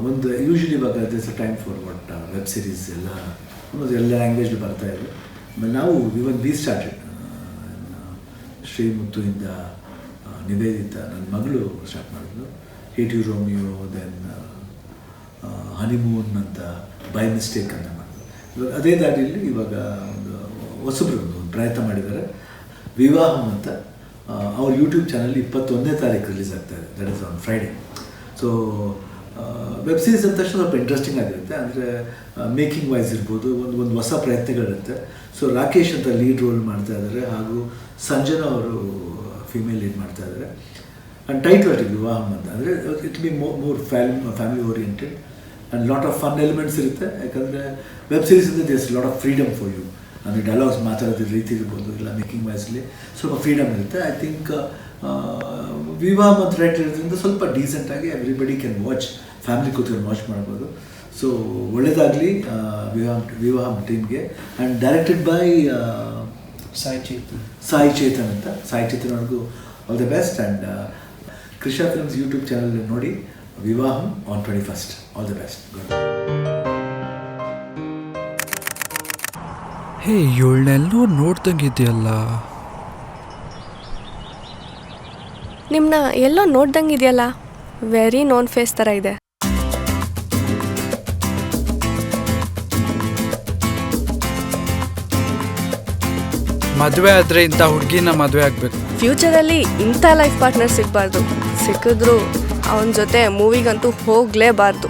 ಒಂದು ಯೂಶ್ವಲಿ ಇವಾಗ this a time for what web series ಎಲ್ಲ ಲ್ಯಾಂಗ್ವೇಜ್ ಬರ್ತಾ ಇದೆ. ಆಮೇಲೆ ನಾವು ಇವನ್ ವಿ ಸ್ಟಾರ್ಟೆಡ್ ಶ್ರೀಮುತ್ತುವಿಂದ ನಿವೇದಿತಾ ನನ್ನ ಮಗಳು ಸ್ಟಾರ್ಟ್ ಮಾಡಿದ್ಲು. Hate you Romeo, then honeymoon ಅಂತ, ಬೈ ಮಿಸ್ಟೇಕ್ ಅಂತ ಮಾಡಿದ್ರು. ಇವಾಗ ಅದೇ ದಾರಿಯಲ್ಲಿ ಇವಾಗ ಒಂದು ಹೊಸಬ್ರು ಒಂದು ಪ್ರಯತ್ನ ಮಾಡಿದ್ದಾರೆ. ವಿವಾಹಂ ಅಂತ ಅವ್ರ ಯೂಟ್ಯೂಬ್ ಚಾನಲ್ 21ನೇ ತಾರೀಕು ರಿಲೀಸ್ ಆಗ್ತಾಯಿದೆ. That is on Friday. So web series ಅಂದ ತಕ್ಷಣ ಸ್ವಲ್ಪ ಇಂಟ್ರೆಸ್ಟಿಂಗ್ ಆಗಿರುತ್ತೆ. ಅಂದರೆ ಮೇಕಿಂಗ್ ವೈಸ್ ಇರ್ಬೋದು, ಒಂದು ಹೊಸ ಪ್ರಯತ್ನಗಳಿರುತ್ತೆ. ಸೊ ರಾಕೇಶ್ ಅಂತ ಲೀಡ್ ರೋಲ್ ಮಾಡ್ತಾ ಇದ್ದಾರೆ, ಹಾಗೂ ಸಂಜನಾ ಅವರು ಫಿಮೇಲ್ ಲೀಡ್ ಮಾಡ್ತಾ ಇದ್ದಾರೆ. ಆ್ಯಂಡ್ ಟೈಟ್ಲ್ ಅಟ್ ವಿವಾಹಂ ಅಂತ. ಅಂದರೆ it be more family oriented and lot of fun elements ಇರುತ್ತೆ. ಯಾಕಂದರೆ ವೆಬ್ ಸೀರೀಸಿಂದ there's lot of freedom for you. ಅಂದರೆ ಡೈಲಾಗ್ಸ್ ಮಾತಾಡೋದ್ರ ರೀತಿ ಇರ್ಬೋದು, ಇಲ್ಲ ಮೇಕಿಂಗ್ ವೈಸ್ಲಿ ಸ್ವಲ್ಪ ಫ್ರೀಡಮ್ ಇರುತ್ತೆ. ಐ ಥಿಂಕ್ ವಿವಾಹಂ ಅಂತ ಟೈಟ್ಲ್ ಇರೋದ್ರಿಂದ ಸ್ವಲ್ಪ ಡೀಸೆಂಟಾಗಿ ಎವ್ರಿಬಡಿ ಕ್ಯಾನ್ ವಾಚ್, ಫ್ಯಾಮಿಲಿ ಕೂತ್ಕೊಂಡು ವಾಚ್ ಮಾಡ್ಬೋದು. ಸೊ ಒಳ್ಳೆಯದಾಗಲಿ ವಿವಾಹಂ ಟೀಮ್ಗೆ. And directed by Sai Chetan ಅಂತ. ಸಾಯಿ ಚೇತನ್ ಅವ್ರಿಗೂ all the best. And Krisha films YouTube channel ನೋಡಿ Vivaham on 21st. All the best. Hey, ಇವಳನ್ನೆಲ್ಲೋ ನೋಡ್ದಂಗಿದೆಯಲ್ಲ. ನಿಮ್ಮನ್ನ ಎಲ್ಲೋ ನೋಡ್ದಂಗಿದೆಯಲ್ಲ. ವೆರಿ ನೋನ್ ಫೇಸ್ ಥರ ಇದೆ. ಮದುವೆ ಆದರೆ ಇಂಥ ಹುಡುಗಿನ ಮದುವೆ ಆಗಬೇಕು. ಫ್ಯೂಚರಲ್ಲಿ ಇಂಥ ಲೈಫ್ ಪಾರ್ಟ್ನರ್ ಸಿಗಬಾರ್ದು. ಸಿಕ್ಕಿದ್ರು ಅವನ ಜೊತೆ ಮೂವಿಗಂತೂ ಹೋಗಲೇಬಾರ್ದು.